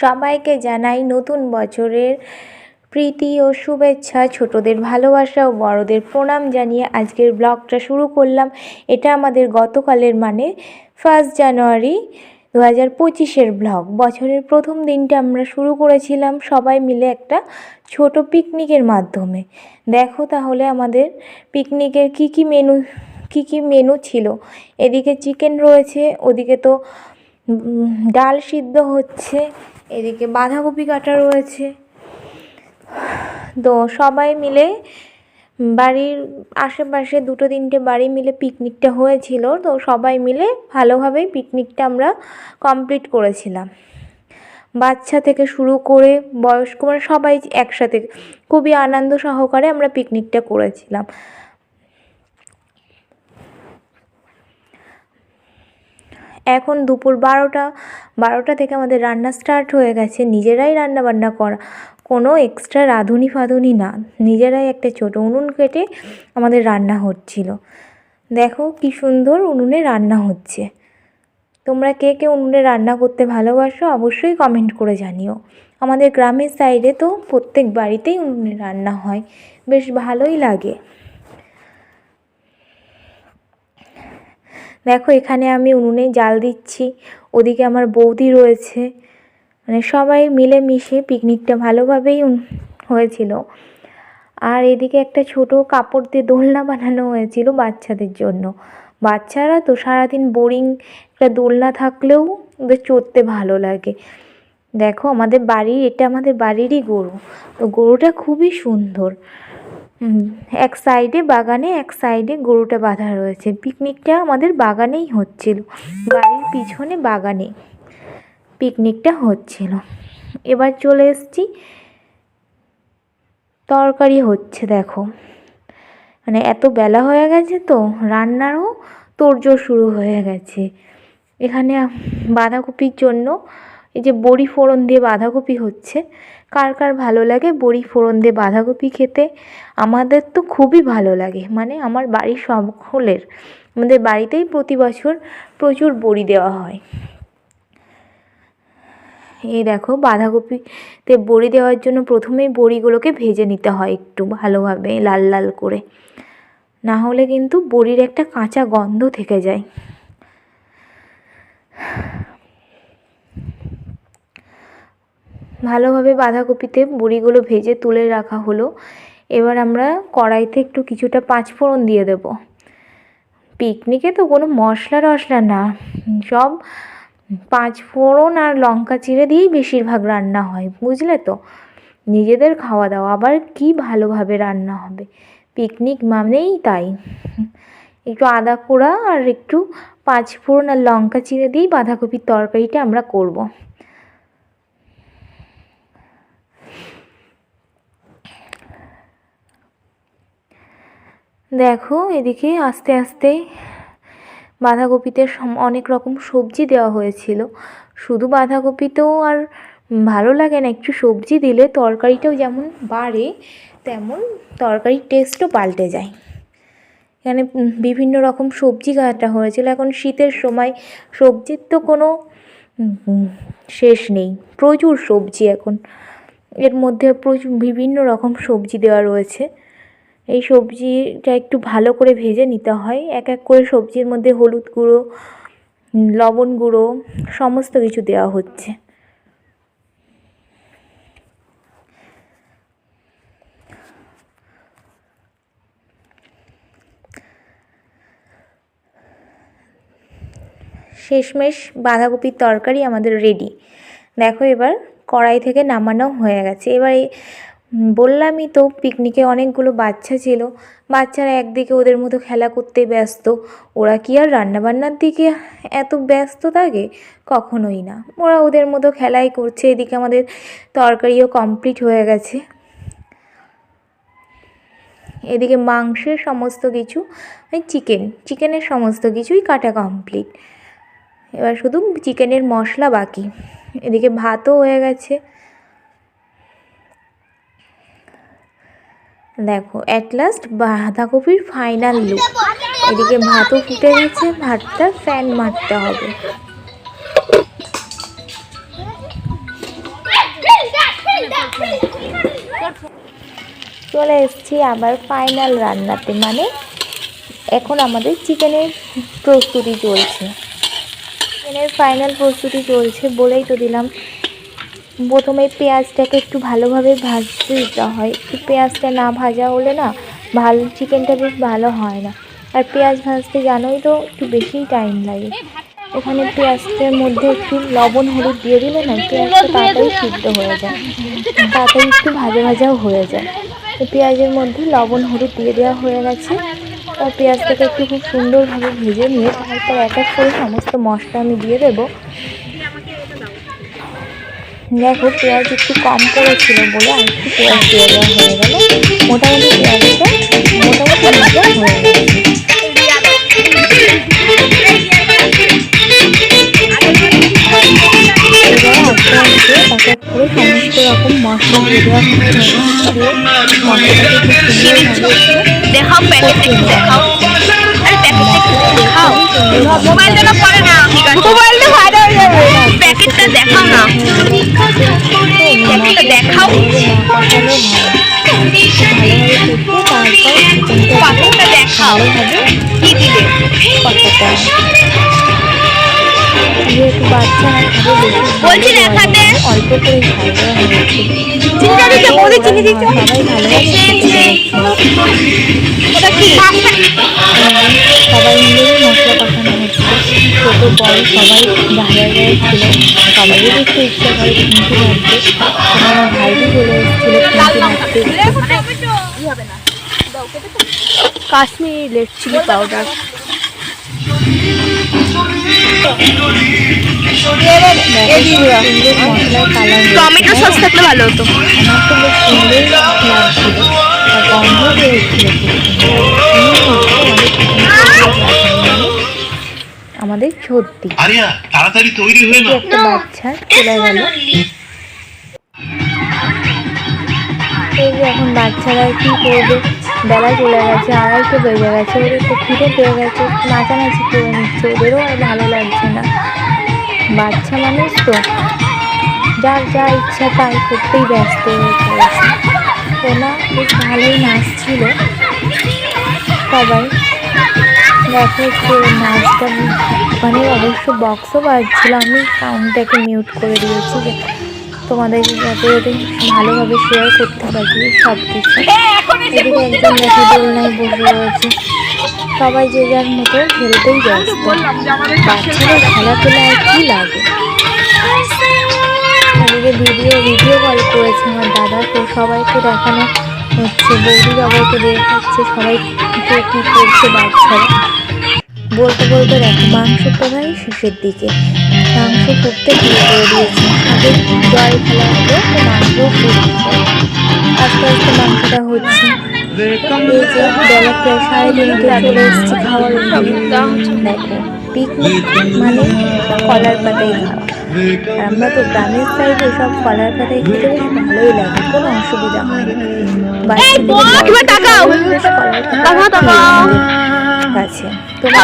সবাইকে জানাই নতুন বছরের প্রীতি ও শুভেচ্ছা। ছোটদের ভালোবাসা ও বড়দের প্রণাম জানিয়ে আজকের ব্লগটা শুরু করলাম। এটা আমাদের গতকালের 1 জানুয়ারি 2025-এর ব্লগ। বছরের প্রথম দিনটা আমরা শুরু করেছিলাম সবাই মিলে একটা ছোট পিকনিকের মাধ্যমে। দেখো তাহলে আমাদের পিকনিকের কী কী মেনু ছিল। এদিকে চিকেন রয়েছে, ওদিকে তো ডাল সিদ্ধ হচ্ছে, এদিকে বাঁধাকপি কাটা রয়েছে। তো সবাই মিলে বাড়ির আশেপাশে 2-3টে বাড়ি মিলে পিকনিকটা হয়েছিল। তো সবাই মিলে ভালোভাবেই পিকনিকটা আমরা কমপ্লিট করেছিলাম। বাচ্চা থেকে শুরু করে বয়স্ক সবাই একসাথে খুবই আনন্দ সহকারে আমরা পিকনিকটা করেছিলাম। এখন দুপুর 12টা থেকে আমাদের রান্না স্টার্ট হয়ে গেছে। নিজেরাই রান্না বান্না করা, কোনো এক্সট্রা রাঁধুনি ফাঁধুনি না, নিজেরাই একটা ছোটো উনুন কেটে আমাদের রান্না হচ্ছিল। দেখো কি সুন্দর উনুনে রান্না হচ্ছে। তোমরা কে কে উনুনে রান্না করতে ভালোবাসো অবশ্যই কমেন্ট করে জানিও। আমাদের গ্রামের সাইডে তো প্রত্যেক বাড়িতেই উনুনে রান্না হয়, বেশ ভালোই লাগে। দেখো এখানে আমি উনুনে জাল দিচ্ছি, ওদিকে আমার বৌদি রয়েছে, সবাই মিলেমিশে পিকনিকটা ভালোভাবেই হয়েছিল। আর এদিকে একটা ছোট কাপড় দিয়ে দোলনা বানানো হয়েছিল বাচ্চাদের জন্য। বাচ্চারা তো সারাদিন বোরিং, একটা দোলনা থাকলেও ওদের চড়তে ভালো লাগে। দেখো এটা আমাদের বাড়িরই গরু। তো গরুটা খুবই সুন্দর, এক সাইডে বাগানে এক সাইডে গরুটা বাঁধা রয়েছে। পিকনিকটা আমাদের বাগানেই হচ্ছিল, বাড়ির পিছনে বাগানে পিকনিকটা হচ্ছিল। এবার চলে এসেছি, তরকারি হচ্ছে। দেখো এত বেলা হয়ে গেছে তো রান্নারও তোড়জোড় শুরু হয়ে গেছে। এখানে বাঁধাকপির জন্য এই যে বড়ি ফোড়ন দিয়ে বাঁধাকপি হচ্ছে। কার কার ভালো লাগে বড়ি ফোড়ন দিয়ে বাঁধাকপি খেতে? আমাদের তো খুবই ভালো লাগে, আমার বাড়ির সকলের। আমাদের বাড়িতেই প্রতি বছর প্রচুর বড়ি দেওয়া হয়। এই দেখো বাঁধাকপিতে বড়ি দেওয়ার জন্য প্রথমেই বড়িগুলোকে ভেজে নিতে হয় একটু ভালোভাবে লাল লাল করে, না হলে কিন্তু বড়ির একটা কাঁচা গন্ধ থেকে যায়। ভালোভাবে বাঁধাকপিতে বড়িগুলো ভেজে তুলে রাখা হলো। এবার আমরা কড়াইতে একটু কিছুটা 5 ফোড়ন দিয়ে দেব। পিকনিকে তো কোনো মশলা টশলা না, সব 5 ফোড়ন আর লঙ্কা চিড়ে দিয়েই বেশিরভাগ রান্না হয়, বুঝলে তো। নিজেদের খাওয়া দাওয়া আবার কি ভালোভাবে রান্না হবে, পিকনিক মানেই তাই। একটু আদা কোড়া আর একটু 5 ফোড়ন আর লঙ্কা চিড়ে দিয়েই বাঁধাকপির তরকারিটা আমরা করব। দেখো এদিকে আস্তে আস্তে বাঁধাকপিতে অনেক রকম সবজি দেওয়া হয়েছিল। শুধু বাঁধাকপিতেও আর ভালো লাগে না, একটু সবজি দিলে তরকারিটাও যেমন বাড়ে তেমন তরকারির টেস্টও পাল্টে যায়। এখানে বিভিন্ন রকম সবজি কাটা হয়েছিল। এখন শীতের সময় সবজির তো কোনো শেষ নেই, প্রচুর সবজি এখন। এর মধ্যে বিভিন্ন রকম সবজি দেওয়া রয়েছে। এই সবজিটা একটু ভালো করে ভেজে নিতে হয়। এক এক করে সবজির মধ্যে হলুদ গুঁড়ো, লবণ গুঁড়ো সমস্ত কিছু দেওয়া হচ্ছে। শেষমেশ বাঁধাকপির তরকারি আমাদের রেডি। দেখো এবার কড়াই থেকে নামানো হয়ে গেছে। এবার বললামই তো পিকনিকে অনেকগুলো বাচ্চা ছিল। বাচ্চারা একদিকে ওদের মতো খেলা করতে ব্যস্ত, ওরা কি আর রান্নাবান্নার দিকে এত ব্যস্ত থাকে? কখনোই না, ওরা ওদের মতো খেলাই করছে। এদিকে আমাদের তরকারিও কমপ্লিট হয়ে গেছে। এদিকে মাংসের সমস্ত কিছু, চিকেনের সমস্ত কিছুই কাটা কমপ্লিট। এবার শুধু চিকেনের মশলা বাকি। এদিকে ভাতও হয়ে গেছে। দেখো অ্যাট লাস্ট বাঁধাকপির ফাইনাল লুক। এদিকে ভাতও ফুটে গেছে, ভাতটা ফ্যান মারতে হবে। চলে এসেছি আবার ফাইনাল রান্নাতে, মানে এখন আমাদের চিকেনের প্রস্তুতি চলছে। চিকেনের ফাইনাল প্রস্তুতি চলছে বলেই তো দিলাম। প্রথমে পেঁয়াজটাকে একটু ভালোভাবে ভাজতে দিতে হয়। একটু পেঁয়াজটা না ভাজা হলে না চিকেনটা বেশ ভালো হয় না। আর পেঁয়াজ ভাজতে জানোই তো একটু বেশিই টাইম লাগে। এখানে পেঁয়াজটার মধ্যে একটু লবণ হলুদ দিয়ে দিলে না পেঁয়াজটা তাড়াতাড়ি সিদ্ধ হয়ে যায়, তাড়াতাড়ি একটু ভাজা ভাজাও হয়ে যায়। তো পেঁয়াজের মধ্যে লবণ হলুদ দিয়ে দেওয়া হয়ে গেছে। আর পেঁয়াজটাকে একটু খুব সুন্দরভাবে ভেজে নিয়ে তারপর এক এক করে সমস্ত মশলা আমি দিয়ে দেবো। দেখো পেঁয়াজ একটু কম করেছিল বলে আর একটু পেঁয়াজ দিয়ে দেওয়া হয়ে গেল। মোটামুটি পেঁয়াজটা মোটামুটি ভাজা হয়ে গেছে। এবার আস্তে আস্তে এক এক করে সমস্ত রকম মশলা দিয়ে দেওয়া যেহেতু বাচ্চারা খাবে বলছি দেখাতে অল্প করে ঝাল দেওয়া হয়েছে। সবাই সবাই মিলেই মশলা কষানো হচ্ছে। ছোট বড় সবাই জায়গায় ছিল, সবাইও দেখতে ইচ্ছা করে কিন্তু ভাবতে। আমার ভাইটি চলে এসেছিল Kashmiri red chilli powder. Tomato sauce থাকলে ভালো হতো। আমার তো বেশ সুন্দর লাগছিল আর গন্ধ বেরোচ্ছিল। আমাদের সত্যি তাড়াতাড়ি তৈরি হয়ে না, একটা বাচ্চা চলে গেল। এই যে এখন বাচ্চারা কি করবে, বেলা চলে গেছে, 2:30 বেজে গেছে, ওদের তো খিদে পেয়ে গেছে, নাচানাচি করে নিচ্ছে, ওদেরও আর ভালো লাগছে না। বাচ্চা মানুষ তো যার যা ইচ্ছা তাই করতেই ব্যস্ত হয়ে পড়েছে। ওনা বেশ ভালোই নাচছিল সবাই। দেখো একটু নাচটা, মানে অবশ্য বক্সও বাজছিল, আমি সাউন্ডটাকে মিউট করে দিয়েছি যে তোমাদের যাতে ভালোভাবে শেয়ার করতে পারি সব কিছু। এদিকে একজন দেখো দোলনায় বসে রয়েছে, সবাই যে যার মতো খেলতেই ব্যস্ত। বাচ্চাদের খেলাধুলা আর কি লাগে। এদিকে ভিডিও কল করেছে আমার দাদা, তো সবাইকে দেখানো হচ্ছে, বৌদি বাবাইকে দেখাচ্ছে সবাই কী করছে বাচ্চারা। বলতে বলতে দেখো মাংস প্রায় শেষের দিকে, মাংস ফুটতে শুরু করে দিয়েছে। আগে জল ফেলা হলো, তো মাংসও ফুটছে, আস্তে আস্তে মাংসটা হচ্ছে। এই যে বেলা প্রায় 3:30 চলে এসেছে খাওয়ার জন্য। দেখো পিকনিক মানে কলার পাতায় খাওয়া। আর আমরা তো গ্রামের সাইডে সব কলার পাতায় খেতে বেশ ভালোই লাগে, কোনো অসুবিধা হয় না। বাচ্চাদের কলার পাতা আছে। তোমার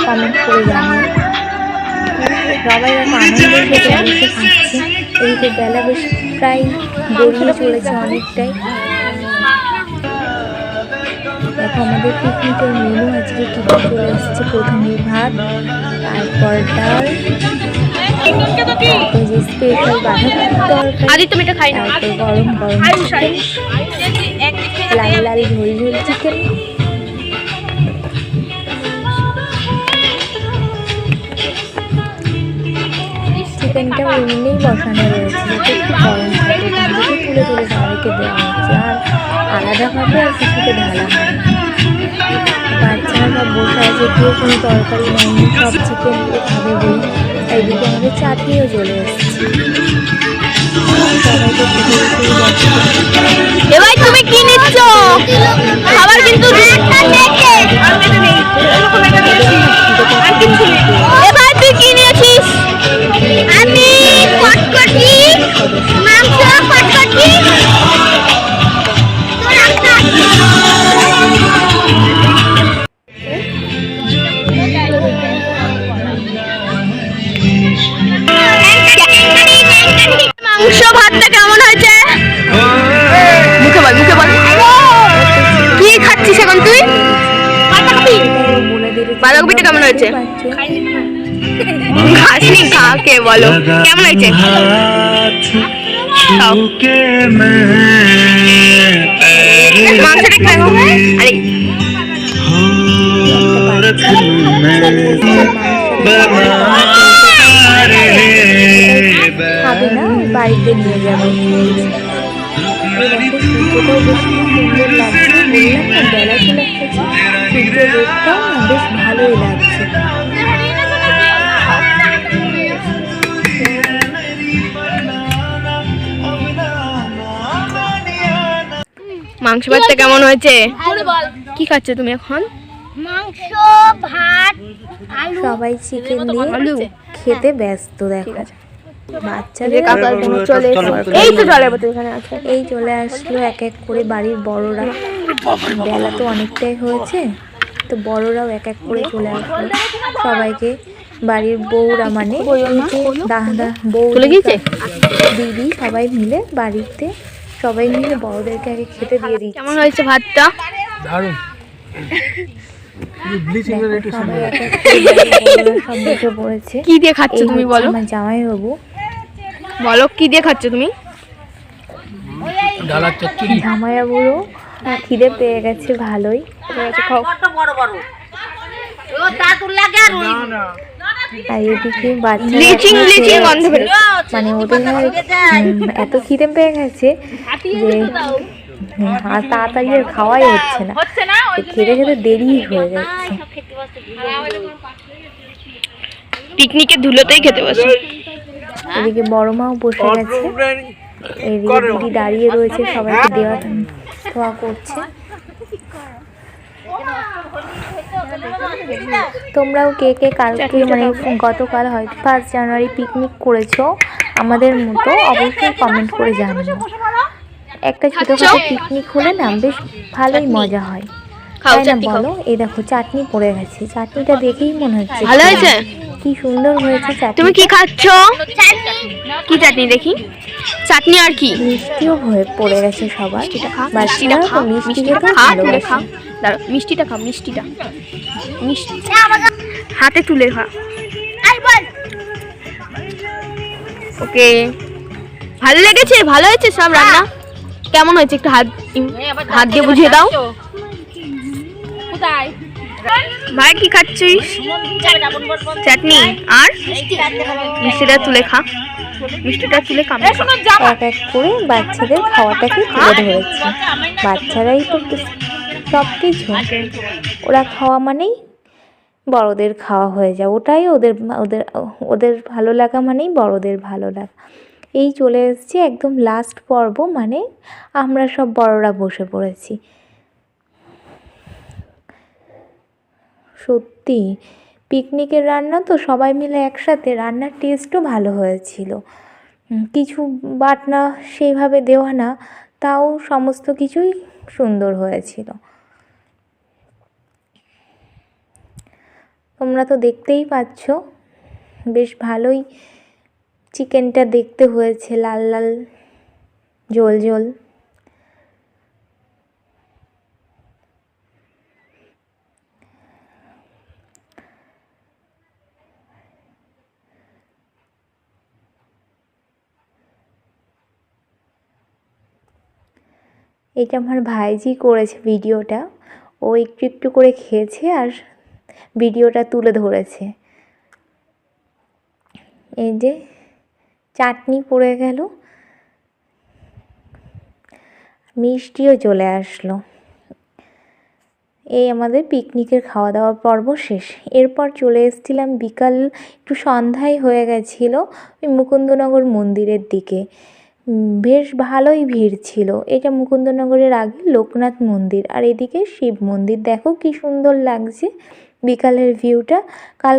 কমেন্ট করে জানিও। সবাই এখন আনন্দের সাথে বসে খাচ্ছে। এদিকে বেলা বেশ প্রায় গড়িয়ে চলেছে অনেকটাই। দেখো আমাদের পিকনিকের মেনু আজকে কী কী চলে এসেছে। প্রথমে ভাত, তারপর ডাল, তারপর যে স্পেশাল বাঁধাকপির তরকারি, তারপর গরম গরম চিকেন, লাল লাল ঝোল ঝোল চিকেন, চিকেনটা এমনিই বসানো রয়েছে যাতে একটু গরম থাকে, তাদেরকে তুলে তুলে সবাইকে দেওয়া হচ্ছে। আর আলাদাভাবে আর কিছুতে ঢালা হয় না। বাচ্চারা সব বসে আছে, কেউ কোনো তরকারি নেয়নি, সব চিকেন দিয়ে খাবে বলে। এইদিকে আমাদের চাটনিও চলে এসেছে। এবার তুমি কি নিচ্ছ? খাবার কিন্তু এবার তুই কি নিয়েছিস? আমি কটকটি, মাংস, কটকটি। মাংস ভাতটা কেমন হয়েছে? মুখে বল, মুখে বল। কি খাচ্ছিস এখন তুই? বাঁধাকপিটা কেমন হয়েছে? খাসনি, খা, কে বলো কেমন হয়েছে? মাংসটা কেমন? আরে খাবে না, বাড়িতে নিয়ে যাবে। সূর্যটাও বেশ সুন্দর লাগছে, বললাম না বেলা চলে এসেছে, সূর্যের রোদটাও না বেশ ভালোই লাগছে। মাংস ভাতটা কেমন হয়েছে? কি খাচ্ছ তুমি এখন? মাংস ভাত আলু। সবাই চিকেন দিয়ে খেতে ব্যস্ত। দেখো বাচ্চাদের চলে এই তো চলে এখানে আছে। এই চলে আসলো এক এক করে বাড়ির বড়রা। বেলা তো অনেকটাই হয়েছে, তো বড়রাও এক এক করে চলে আসলো। সবাইকে বাড়ির বউরা মানে দাদা বউ দিদি সবাই মিলে বাড়িতে সবাই মিলে বড়দেরকে আগে খেতে দিয়ে দিচ্ছে। কেমন হয়েছে ভাতটা? দারুণ। সবাই এক এক করে বড়রা সব বসে পড়েছে। কি দিয়ে খাচ্ছ তুমি বলো? আমার জামাইবাবু। বলো কি দিয়ে খাচ্ছ তুমি? ডালার চচ্চড়ি। জামাইবাবুরও খিদে পেয়ে গেছে ভালোই। খাও। আর এদিকে বাচ্চারা ব্লিচিং গন্ধ বের মানে ওদের এত খিদে পেয়ে গেছে যে আর তাড়াতাড়ি আর খাওয়াই হচ্ছে না, খেতে খেতে দেরি হয়ে যাচ্ছে। পিকনিকের ধুলোতেই খেতে বসে। এদিকে বড় মাও বসে গেছে, এদিকে দিদি দাঁড়িয়ে রয়েছে, সবাইকে দেওয়া ধোয়া করছে। তোমরাও কে কে কালকে মানে গতকাল হয়তো 1 জানুয়ারি পিকনিক করেছো আমাদের মতো, অবশ্যই কমেন্ট করে জানিও। একটা ছোটখাটো পিকনিক হলে না বেশ ভালোই মজা হয়, তাই না বলো? এই দেখো চাটনি পড়ে গেছে, চাটনিটা দেখেই মনে হচ্ছে ভালো হয়েছে। কি সুন্দর হয়েছে চাটনি। তুমি কি খাচ্ছ? কি চাটনি দেখি? চাটনি আর কি? মিষ্টিও হয়ে পড়ে গেছে সবার। মিষ্টিটা খা, বাচ্চারা তো মিষ্টি মিষ্টিটা খেতে খা, তুলে ভালোবাসে। খা। দাঁড়াও, মিষ্টিটা খা, মিষ্টিটা মিষ্টি হাতে তুলে খা। ওকে, ভালো লেগেছে? ভালো হয়েছে সব রান্না? কেমন হয়েছে একটু হাত দিয়ে বুঝিয়ে দাও। ভাই কি খাচ্ছিস? চাটনি আর মিষ্টিটা তুলে খা, মিষ্টিটা তুলে খা। এক এক করে বাচ্চাদের খাওয়াটাকে তুলে ধরেছে। বাচ্চারাই তো সব কিছু, ওরা খাওয়া মানেই বড়দের খাওয়া হয়ে যায়, ওটাই ওদের ওদের ওদের ভালো লাগা মানেই বড়দের ভালো লাগা। এই চলে এসেছি একদম লাস্ট পর্ব, মানে আমরা সব বড়রা বসে পড়েছি। সত্যি পিকনিকের রান্না তো সবাই মিলে একসাথে, রান্নার টেস্টও ভালো হয়েছিল। কিছু বাটনা সেইভাবে দেওয়া না, তাও সমস্ত কিছুই সুন্দর হয়েছিল। তোমরা তো দেখতেই পাচ্ছ বেশ ভালোই চিকেনটা দেখতে হয়েছে, লাল লাল ঝোল ঝোল। এটা আমার ভাইজি করেছে ভিডিওটা, ও একটু একটু করে খেয়েছে আর ভিডিওটা তুলে ধরেছে। এই যে চাটনি পড়ে গেল, মিষ্টিও চলে আসলো। এই আমাদের পিকনিকের খাওয়া দাওয়া পর্ব শেষ। এরপর চলে এসেছিলাম বিকাল, একটু সন্ধ্যায় হয়ে গেছিলো ওই মুকুন্দনগর মন্দিরের দিকে। বেশ ভালোই ভিড় ছিল। এটা মুকুন্দনগরের আগে লোকনাথ মন্দির, আর এদিকে শিব মন্দির। দেখো কি সুন্দর লাগছে বিকালের ভিউটা। কালকে